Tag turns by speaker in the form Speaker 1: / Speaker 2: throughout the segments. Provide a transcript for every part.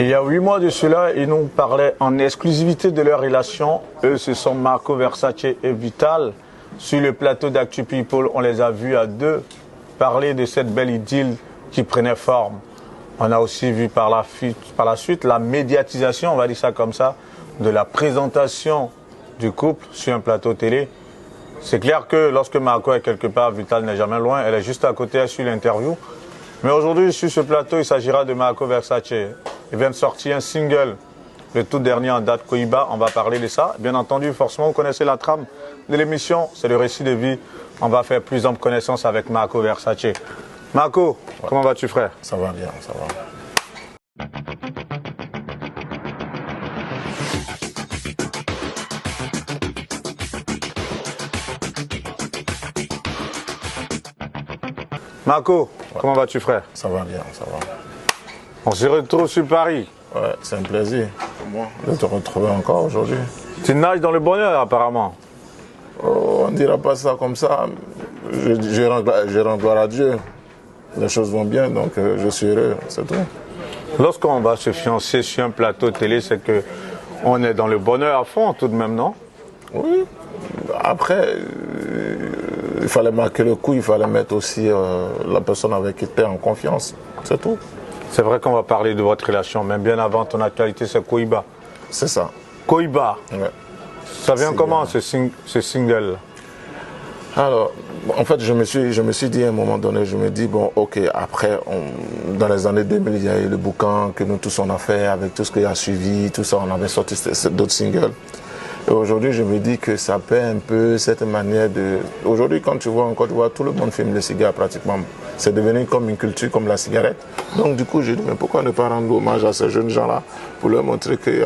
Speaker 1: Il y a 8 mois de cela, ils nous parlaient en exclusivité de leur relation. Eux, ce sont Marco Versace et Vital. Sur le plateau d'Actu People, on les a vus à deux parler de cette belle idylle qui prenait forme. On a aussi vu par la suite la médiatisation, on va dire ça comme ça, de la présentation du couple sur un plateau télé. C'est clair que lorsque Marco est quelque part, Vital n'est jamais loin, elle est juste à côté, elle suit l'interview. Mais aujourd'hui, sur ce plateau, il s'agira de Marco Versace. Il vient de sortir un single, le tout dernier en date, Koiba. On va parler de ça. Bien entendu, forcément, vous connaissez la trame de l'émission. C'est le récit de vie. On va faire plus ample connaissance avec Marco Versace. Marco, comment vas-tu, frère?
Speaker 2: Ça va bien, ça va.
Speaker 1: Marco, comment vas-tu, frère?
Speaker 2: Ça va bien, ça va.
Speaker 1: On se retrouve sur Paris.
Speaker 2: Ouais, c'est un plaisir pour moi de te retrouver encore aujourd'hui.
Speaker 1: Tu nages dans le bonheur, apparemment.
Speaker 2: Oh, on ne dira pas ça comme ça. Je rends gloire à Dieu. Les choses vont bien, donc je suis heureux, c'est tout.
Speaker 1: Lorsqu'on va se fiancer sur un plateau télé, c'est que on est dans le bonheur à fond, tout de même, non?
Speaker 2: Oui. Après, il fallait marquer le coup, il fallait mettre aussi la personne avec qui tu es en confiance. C'est tout.
Speaker 1: C'est vrai qu'on va parler de votre relation, mais bien avant ton actualité, c'est Koiba.
Speaker 2: C'est ça.
Speaker 1: Koiba,
Speaker 2: Ouais.
Speaker 1: ça vient comment ce single?
Speaker 2: Alors, en fait, je me suis dit à un moment donné, je me dis, bon, ok, après, dans les années 2000, il y a eu le bouquin que nous tous on a fait, avec tout ce qui a suivi, tout ça, on avait sorti d'autres singles. Et aujourd'hui, je me dis que ça paie un peu cette manière de... Aujourd'hui, quand tu vois en Côte d'Ivoire, tout le monde fume le cigare pratiquement. C'est devenu comme une culture, comme la cigarette. Donc du coup, j'ai dit, mais pourquoi ne pas rendre hommage à ces jeunes gens-là pour leur montrer que,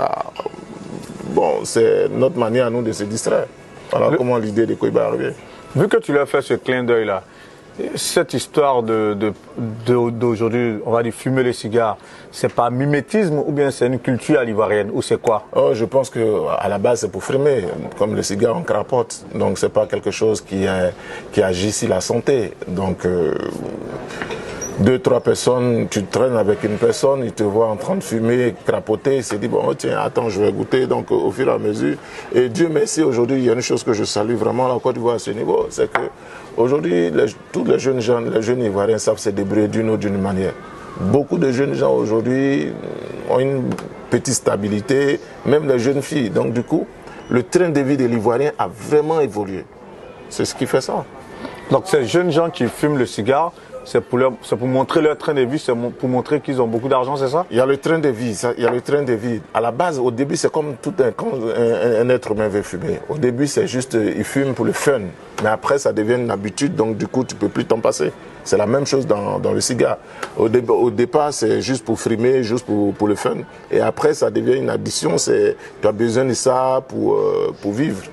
Speaker 2: bon, c'est notre manière à nous de se distraire. Voilà comment l'idée de Koiba est arrivée.
Speaker 1: Vu que tu l'as fait ce clin d'œil-là, cette histoire d'aujourd'hui, on va dire fumer les cigares, c'est pas mimétisme ou bien c'est une culture à l'ivoirienne ou c'est quoi?
Speaker 2: Oh, je pense que à la base c'est pour fumer, comme le cigare on crapote, donc c'est pas quelque chose qui agit sur la santé. Donc 2-3 personnes, tu traînes avec une personne, il te voit en train de fumer, crapoter, il se dit bon tiens attends je vais goûter, donc au fur et à mesure. Et Dieu merci, aujourd'hui il y a une chose que je salue vraiment la Côte d'Ivoire à ce niveau, c'est que aujourd'hui tous les jeunes gens, les jeunes Ivoiriens savent se débrouiller d'une ou d'une manière. Beaucoup de jeunes gens aujourd'hui ont une petite stabilité, même les jeunes filles. Donc du coup, le train de vie de l'Ivoirien a vraiment évolué. C'est ce qui fait ça.
Speaker 1: Donc ces jeunes gens qui fument le cigare, c'est pour montrer leur train de vie, c'est pour montrer qu'ils ont beaucoup d'argent, c'est ça?
Speaker 2: Il y a le train de vie, il y a le train de vie. À la base, au début, c'est comme quand un être humain veut fumer. Au début, c'est juste, il fume pour le fun. Mais après, ça devient une habitude, donc du coup, tu ne peux plus t'en passer. C'est la même chose dans le cigare. Au départ, c'est juste pour frimer, juste pour le fun. Et après, ça devient une addiction, tu as besoin de ça pour vivre.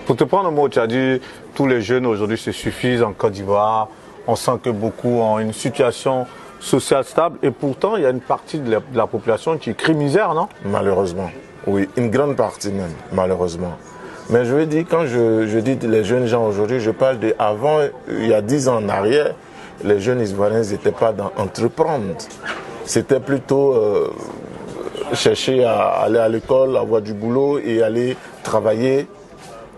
Speaker 1: Pour te prendre un mot, tu as dit tous les jeunes aujourd'hui se suffisent en Côte d'Ivoire. On sent que beaucoup ont une situation sociale stable et pourtant il y a une partie de la population qui crie misère, non?
Speaker 2: Malheureusement, oui, une grande partie même, malheureusement. Mais je veux dire, quand je dis les jeunes gens aujourd'hui, je parle d'avant, il y a 10 ans en arrière, les jeunes Ivoiriens n'étaient pas dans entreprendre. C'était plutôt chercher à aller à l'école, avoir du boulot et aller travailler.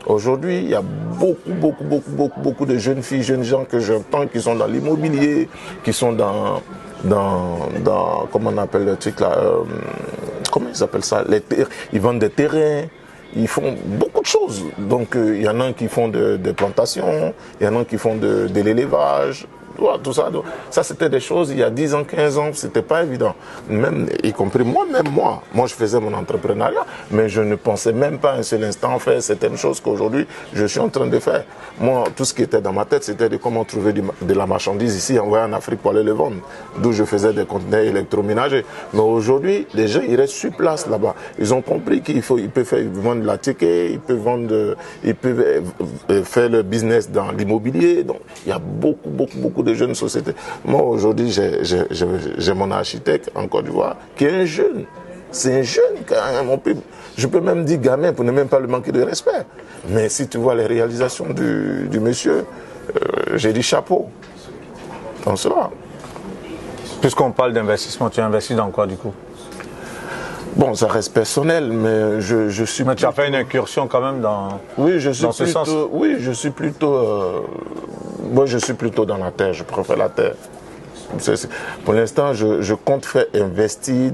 Speaker 2: Aujourd'hui, il y a beaucoup de jeunes filles, jeunes gens que j'entends qui sont dans l'immobilier, qui sont dans comment on appelle le truc là, comment ils appellent ça, ils vendent des terrains, ils font beaucoup de choses. Donc il y en a qui font des plantations, il y en a qui font de l'élevage. Tout ça, donc, ça c'était des choses il y a 10 ans, 15 ans, c'était pas évident. Même, y compris moi, je faisais mon entrepreneuriat, mais je ne pensais même pas un seul instant faire certaines choses qu'aujourd'hui je suis en train de faire. Moi, tout ce qui était dans ma tête, c'était de comment trouver de la marchandise ici, envoyer en Afrique pour aller le vendre. D'où je faisais des conteneurs électroménagers. Mais aujourd'hui, les gens, ils restent sur place là-bas. Ils ont compris qu'ils peuvent vendre la ticket, ils peuvent faire le business dans l'immobilier. Donc, il y a beaucoup de jeunes sociétés. Moi, aujourd'hui, j'ai mon architecte en Côte d'Ivoire qui est un jeune. C'est un jeune quand même. Je peux même dire gamin pour ne même pas lui manquer de respect. Mais si tu vois les réalisations du monsieur, j'ai dit chapeau. Donc cela.
Speaker 1: Puisqu'on parle d'investissement, tu investis dans quoi du coup?
Speaker 2: Bon, ça reste personnel, mais je suis...
Speaker 1: Mais tu as fait une incursion quand même dans,
Speaker 2: oui, je suis
Speaker 1: dans ce
Speaker 2: plutôt,
Speaker 1: sens.
Speaker 2: oui, je suis plutôt... moi, je suis plutôt dans la terre, je préfère la terre. Pour l'instant, je compte faire investir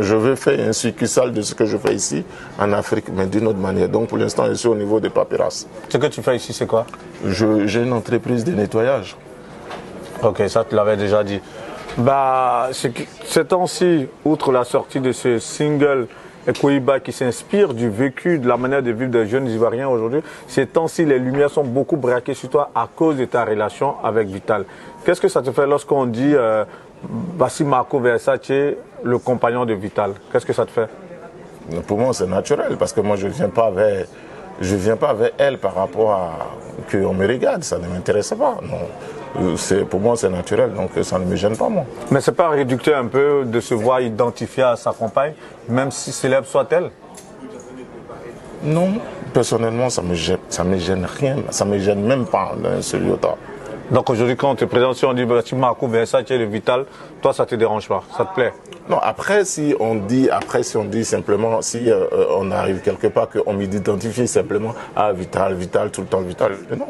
Speaker 2: je veux faire un succursale de ce que je fais ici, en Afrique, mais d'une autre manière. Donc, pour l'instant, je suis au niveau des papyrus.
Speaker 1: Ce que tu fais ici, c'est quoi?
Speaker 2: J'ai une entreprise de nettoyage.
Speaker 1: Ok, ça, tu l'avais déjà dit. Bah, ces temps-ci, outre la sortie de ce single Ekoiba qui s'inspire du vécu, de la manière de vivre des jeunes Ivoiriens aujourd'hui, ces temps-ci, les lumières sont beaucoup braquées sur toi à cause de ta relation avec Vital. Qu'est-ce que ça te fait lorsqu'on dit voici Marco Versace, le compagnon de Vital? Qu'est-ce que ça te fait?
Speaker 2: Pour moi, c'est naturel, parce que moi, je ne viens pas vers elle par rapport à qu'on me regarde, ça ne m'intéresse pas. Non. Pour moi, c'est naturel, donc ça ne me gêne pas, moi.
Speaker 1: Mais c'est pas réducteur un peu de se voir identifié à sa compagne, même si célèbre soit-elle?
Speaker 2: Non, personnellement, ça me gêne rien, ça me gêne même pas d'un seul iota.
Speaker 1: Donc aujourd'hui, quand on te présente, si on dit voici Marco Versace, le Vital, toi, ça te dérange pas, ça te plaît?
Speaker 2: Non, après, si on dit simplement, si on arrive quelque part, qu'on m'identifie simplement à Vital, tout le temps Vital, non.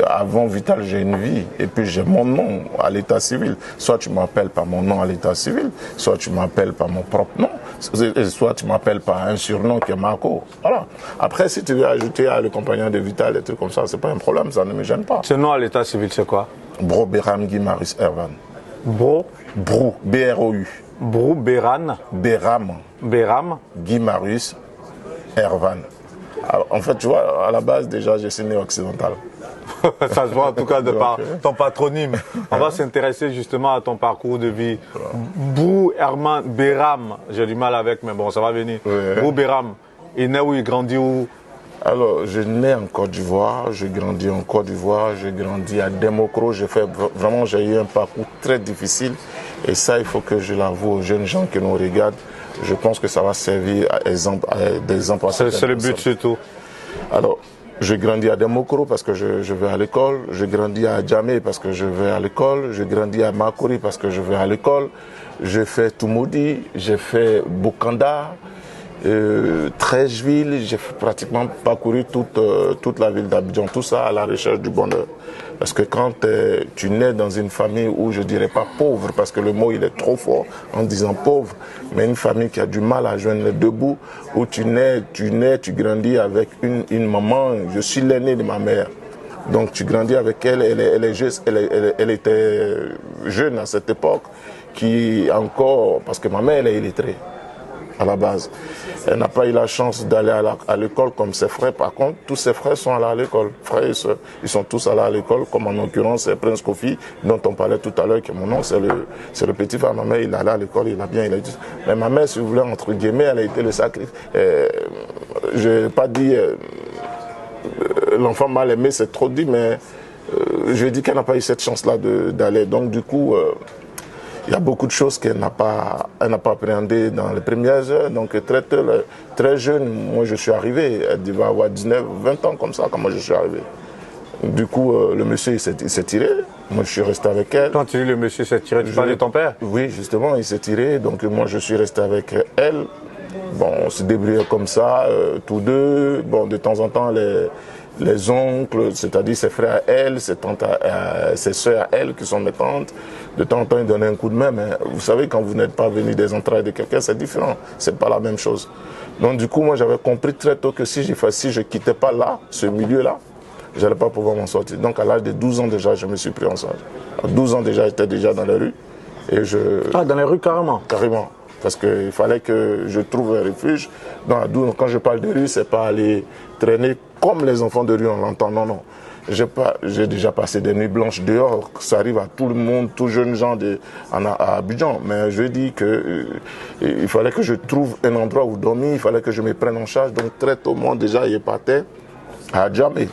Speaker 2: Avant Vital, j'ai une vie, et puis j'ai mon nom à l'état civil. Soit tu m'appelles par mon nom à l'état civil, soit tu m'appelles par mon propre nom, soit tu m'appelles par un surnom qui est Marco. Voilà. Après, si tu veux ajouter le compagnon de Vital, des trucs comme ça, c'est pas un problème, ça ne me gêne pas.
Speaker 1: Ce nom à l'état civil, c'est quoi?
Speaker 2: Bro Beram Guy Marius Ervan.
Speaker 1: Brou,
Speaker 2: B-R-O-U.
Speaker 1: Brou Beran,
Speaker 2: Beram Guy Marius Ervan. Alors, en fait, tu vois, à la base, déjà, je suis né occidental.
Speaker 1: Ça se voit en tout cas de par ton patronyme. On va s'intéresser justement à ton parcours de vie. Brou Herman Beram, j'ai du mal avec, mais bon, ça va venir.
Speaker 2: Ouais.
Speaker 1: Brou Beram, il est né où, il grandit où?
Speaker 2: Alors, je nais en Côte d'Ivoire, je grandis en Côte d'Ivoire, j'ai grandi à Democro, j'ai eu un parcours très difficile. Et ça, il faut que je l'avoue aux jeunes gens qui nous regardent. Je pense que ça va servir d'exemple à certaines
Speaker 1: C'est le but
Speaker 2: personnes.
Speaker 1: surtout.
Speaker 2: Alors, je grandis à Democro parce que je vais à l'école. Je grandis à Djamé parce que je vais à l'école. Je grandis à Makori parce que je vais à l'école. J'ai fait Toumoudi, j'ai fait Bokanda, 13 villes. J'ai pratiquement parcouru toute la ville d'Abidjan. Tout ça à la recherche du bonheur. Parce que quand tu nais dans une famille où je dirais pas pauvre, parce que le mot il est trop fort en disant pauvre, mais une famille qui a du mal à joindre les deux bouts, où tu tu grandis avec une maman, je suis l'aîné de ma mère. Donc tu grandis avec elle, elle était jeune à cette époque, parce que ma mère elle est illettrée à la base. Elle n'a pas eu la chance d'aller à l'école comme ses frères. Par contre, tous ses frères sont allés à l'école. Frères et sœurs, ils sont tous allés à l'école, comme en l'occurrence c'est Prince Kofi, dont on parlait tout à l'heure, que mon nom, c'est le petit frère. Ma mère, il est allé à l'école, il a dit. Mais ma mère, si vous voulez, entre guillemets, elle a été le sacrifice. Je n'ai pas dit l'enfant mal aimé, c'est trop dit, mais je dis qu'elle n'a pas eu cette chance-là d'aller. Donc, du coup, il y a beaucoup de choses qu'elle n'a pas appréhendées dans les premières heures. Donc très jeune, moi je suis arrivé, elle devait avoir 19, 20 ans comme ça, quand moi je suis arrivé. Du coup, le monsieur il s'est tiré, moi je suis resté avec elle.
Speaker 1: Quand tu dis le monsieur s'est tiré, tu parles de ton père?
Speaker 2: Oui, justement, il s'est tiré, donc moi je suis resté avec elle. Bon, on se débrouillait comme ça, tous deux. Bon, de temps en temps, les oncles, c'est-à-dire ses frères à elle, ses soeurs à elle, qui sont mes tantes, de temps en temps, ils donnaient un coup de main. Mais vous savez, quand vous n'êtes pas venu des entrailles de quelqu'un, c'est différent. C'est pas la même chose. Donc, du coup, moi, j'avais compris très tôt que si je quittais pas là, ce milieu-là, j'allais pas pouvoir m'en sortir. Donc, à l'âge de 12 ans déjà, je me suis pris en charge. À 12 ans déjà, j'étais déjà dans les rues.
Speaker 1: Ah, dans les rues, carrément? Carrément.
Speaker 2: Parce qu'il fallait que je trouve un refuge. Donc, quand je parle de rue, c'est pas aller traîner comme les enfants de rue, on l'entend. Non, non. J'ai déjà passé des nuits blanches dehors. Ça arrive à tout le monde, tout jeune gens à Abidjan. Mais je dis que il fallait que je trouve un endroit où dormir. Il fallait que je me prenne en charge. Donc très tôt, moi déjà, il partait à Djamé,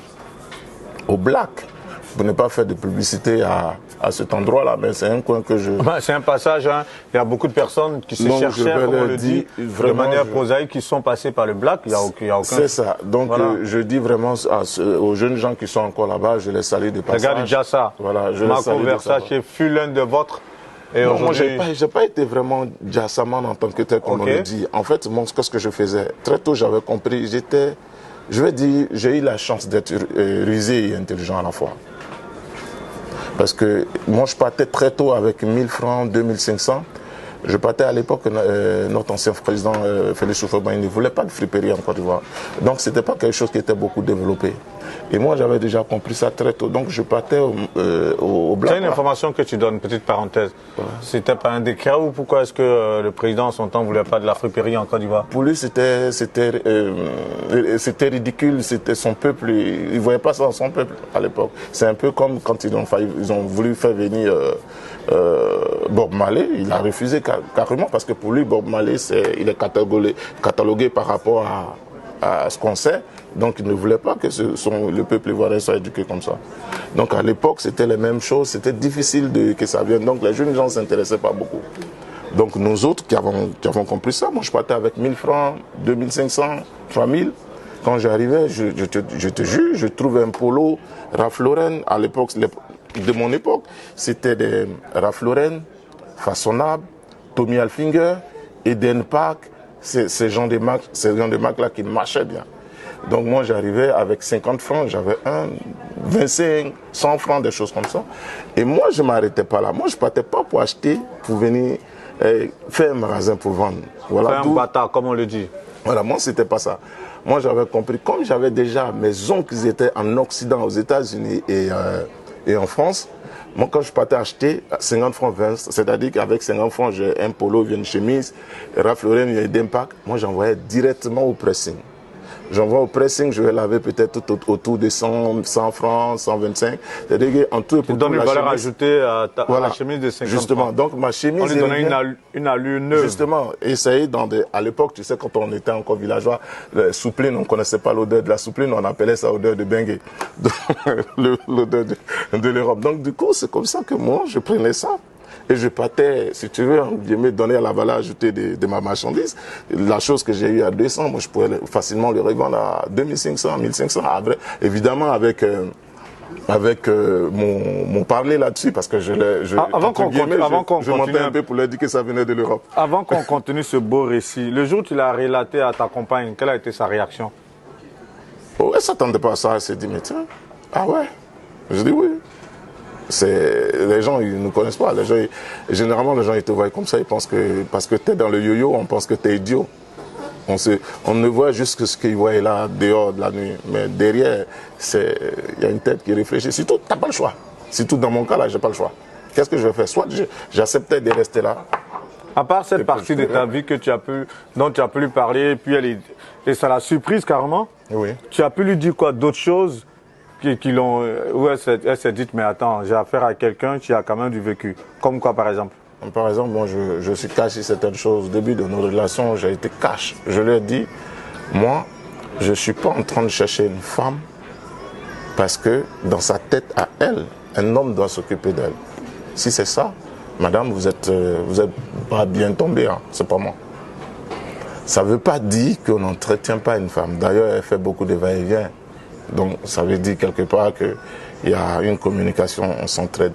Speaker 2: au Black, pour ne pas faire de publicité à cet endroit-là, mais c'est un coin que je...
Speaker 1: C'est un passage, hein. Il y a beaucoup de personnes qui se cherchaient, comme on le dit, de manière prosaïque, qui sont passées par le Black. Il y a aucun...
Speaker 2: C'est ça. Donc voilà. Je dis vraiment aux jeunes gens qui sont encore là-bas, je les salue de passage.
Speaker 1: Regarde déjà ça.
Speaker 2: Voilà,
Speaker 1: Marco Versace fut l'un de votre Et
Speaker 2: non, moi, j'ai pas été vraiment jassaman en tant que tel, comme on le dit. En fait, moi, ce que je faisais, très tôt, j'avais compris, je vais dire, j'ai eu la chance d'être rusé et intelligent à la fois. Parce que moi, je partais très tôt avec 1000 francs, 2500. Je partais à l'époque, notre ancien président Félix Houphouët-Boigny ne voulait pas de friperie en Côte d'Ivoire. Donc, ce n'était pas quelque chose qui était beaucoup développé. Et moi, j'avais déjà compris ça très tôt. Donc, je partais au Black.
Speaker 1: C'est une information que tu donnes, petite parenthèse. Ouais. C'était pas un décret ou pourquoi est-ce que le président, en son temps, ne voulait pas de la friperie en Côte d'Ivoire?
Speaker 2: Pour lui, c'était ridicule. C'était son peuple. Il ne voyait pas ça dans son peuple à l'époque. C'est un peu comme quand ils ont voulu faire venir Bob Marley. Il a refusé carrément parce que pour lui, Bob Marley, il est catalogué par rapport à ce qu'on sait. Donc il ne voulait pas que le peuple ivoirien soit éduqué comme ça. Donc à l'époque, c'était les mêmes choses. C'était difficile que ça vienne. Donc les jeunes gens ne s'intéressaient pas beaucoup. Donc nous autres qui avons compris ça, moi je partais avec 1000 francs, 2500, 3000. Quand j'arrivais, je te jure, je trouvais un polo Ralph Lauren. À l'époque, de mon époque, c'était des Ralph Lauren, façonnables, Tommy Hilfiger, Eden Park, ces gens de marques-là qui marchaient bien. Donc moi j'arrivais avec 50 francs, j'avais 25, 100 francs, des choses comme ça. Et moi je ne m'arrêtais pas là. Moi je ne partais pas pour acheter, pour venir faire un magasin pour vendre.
Speaker 1: Voilà, faire un bâtard, comme on le dit.
Speaker 2: Voilà, moi c'était pas ça. Moi j'avais compris, comme j'avais déjà mes oncles qui étaient en Occident, aux États-Unis et en France, moi quand je partais acheter 50 francs 20, c'est-à-dire qu'avec 50 francs j'ai un polo, une chemise, Ralph Lauren, il y a des packs, moi j'envoyais directement au pressing. J'envoie au pressing, je vais laver peut-être autour de 100 francs, 125. C'est-à-dire qu'en tout et pour
Speaker 1: tout, une valeur ajoutée à la chemise de 50
Speaker 2: justement,
Speaker 1: francs.
Speaker 2: Donc ma chemise...
Speaker 1: On lui donnait une allure neuve.
Speaker 2: Justement, essayer à l'époque, tu sais, quand on était encore villageois, la soupline, on ne connaissait pas l'odeur de la soupline, on appelait ça odeur de bengue, l'odeur de l'Europe. Donc du coup, c'est comme ça que moi, je prenais ça. Et je partais, si tu veux, je me donnais à la valeur ajoutée de ma marchandise. La chose que j'ai eue à 200, moi je pourrais facilement le revendre à 2500, 1500. Évidemment avec mon parler là-dessus, parce que
Speaker 1: avant qu'on
Speaker 2: montais un peu pour leur dire que ça venait de l'Europe.
Speaker 1: Avant qu'on continue ce beau récit, le jour où tu l'as relaté à ta compagne, quelle a été sa réaction?
Speaker 2: Oh, elle ne s'attendait pas à ça, elle s'est dit, mais tiens, ah ouais? Je dis oui. Les gens, ils ne connaissent pas. Généralement, les gens, ils te voient comme ça, ils pensent que parce que tu es dans le yo-yo, on pense que tu es idiot. On ne voit juste que ce qu'ils voient là, dehors de la nuit. Mais derrière, il y a une tête qui réfléchit. Surtout, tu n'as pas le choix. Surtout dans mon cas, là, je n'ai pas le choix. Qu'est-ce que je vais faire? Soit j'acceptais de rester là.
Speaker 1: À part cette partie de ta vie dont tu as pu lui parler, et ça l'a surprise carrément,
Speaker 2: oui.
Speaker 1: Tu as pu lui dire quoi? D'autres choses où elle s'est dit, mais attends, j'ai affaire à quelqu'un qui a quand même du vécu. Comme quoi, par exemple?
Speaker 2: Par exemple, moi, je suis caché certaines choses. Au début de nos relations, j'ai été cash. Je lui ai dit, moi, je ne suis pas en train de chercher une femme parce que dans sa tête à elle, un homme doit s'occuper d'elle. Si c'est ça, madame, vous êtes pas bien tombée, hein, c'est pas moi. Ça ne veut pas dire qu'on n'entretient pas une femme. D'ailleurs, elle fait beaucoup de va-et-vient. Donc, ça veut dire quelque part qu'il y a une communication, on s'entraide.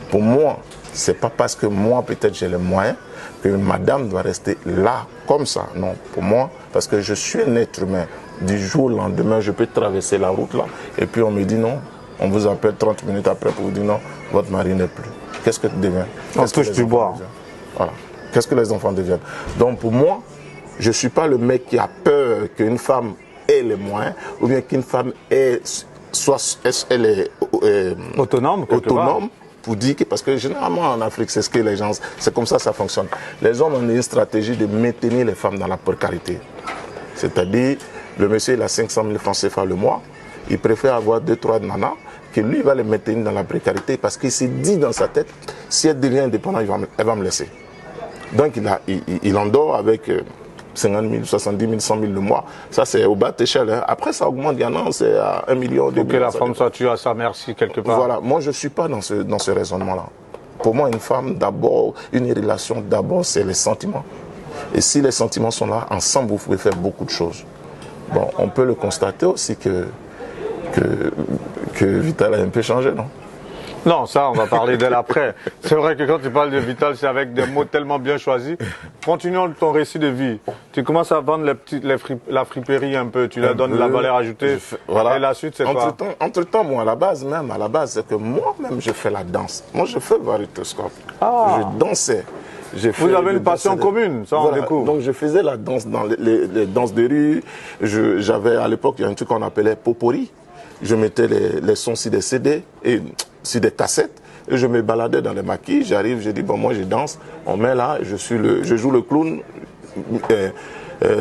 Speaker 2: Pour moi, ce n'est pas parce que moi, peut-être, j'ai les moyens que madame doit rester là, comme ça. Non, pour moi, parce que je suis un être humain. Du jour au lendemain, je peux traverser la route là, et puis on me dit non. On vous appelle 30 minutes après pour vous dire non, votre mari n'est plus. Qu'est-ce que tu deviens?
Speaker 1: Qu'est-ce que tu bois?
Speaker 2: Voilà. Qu'est-ce que les enfants deviennent? Donc, pour moi, je ne suis pas le mec qui a peur qu'une femme ait les moyens, ou bien qu'une femme elle est
Speaker 1: autonome
Speaker 2: pour dire que, parce que généralement en Afrique, c'est ce que les gens, c'est comme ça que ça fonctionne. Les hommes ont une stratégie de maintenir les femmes dans la précarité. C'est-à-dire, le monsieur, il a 500 000 francs CFA le mois, il préfère avoir 2-3 nanas, que lui va les maintenir dans la précarité, parce qu'il s'est dit dans sa tête, si elle devient indépendante, elle va me laisser. Donc il endort avec 50 000, 70 000, 100 000 le mois. Ça, c'est au bas d'échelle. Hein. Après, ça augmente. Il y en a, c'est à 1 million, 2 millions.
Speaker 1: Que la femme soit tuée à sa merci quelque part.
Speaker 2: Voilà. Moi, je ne suis pas dans ce raisonnement-là. Pour moi, une femme, d'abord, une relation, d'abord, c'est les sentiments. Et si les sentiments sont là, ensemble, vous pouvez faire beaucoup de choses. Bon, on peut le constater aussi que Vital a un peu changé, non?
Speaker 1: Non, ça, on va parler de l'après. C'est vrai que quand tu parles de Vital, c'est avec des mots tellement bien choisis. Continuons ton récit de vie. Tu commences à vendre la friperie un peu, tu la donnes de la valeur ajoutée.
Speaker 2: Voilà.
Speaker 1: Et la suite, c'est quoi?
Speaker 2: Entre-temps, moi, à la base, c'est que moi-même, je fais la danse. Moi, je fais le variétoscope. Je dansais.
Speaker 1: Vous avez une passion commune, ça on découvre.
Speaker 2: Donc je faisais la danse dans les danses de rue. J'avais à l'époque, il y a un truc qu'on appelait popori. Je mettais les sons sur des CD et sur des cassettes. Et je me baladais dans les maquis. J'arrive, je dis, bon, moi je danse. On met là, je joue le clown.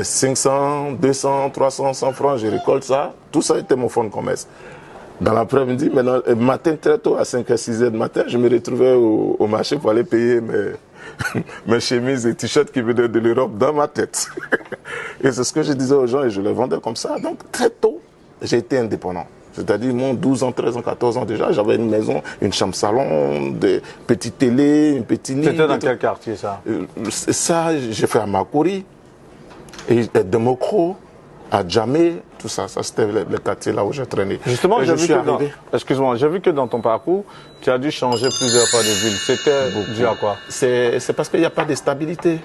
Speaker 2: 500, 200, 300, 100 francs, je récolte ça. Tout ça était mon fonds de commerce. Dans l'après-midi, maintenant, matin très tôt, à 5h, 6h du matin, je me retrouvais au marché pour aller payer mes chemises et t-shirts qui venaient de l'Europe dans ma tête. Et c'est ce que je disais aux gens et je les vendais comme ça. Donc très tôt, j'ai été indépendant. C'est-à-dire, mon 12 ans, 13 ans, 14 ans déjà, j'avais une maison, une chambre salon, des petites télés, une petite lit.
Speaker 1: C'était dans quel quartier ça?
Speaker 2: Ça, j'ai fait à Makori, et Democro, à Djamé, tout ça. Ça, c'était le quartier là où j'ai traîné.
Speaker 1: Justement, j'ai vu que dans ton parcours, tu as dû changer plusieurs fois de ville. C'était dû à quoi?
Speaker 2: C'est parce qu'il n'y a pas de stabilité.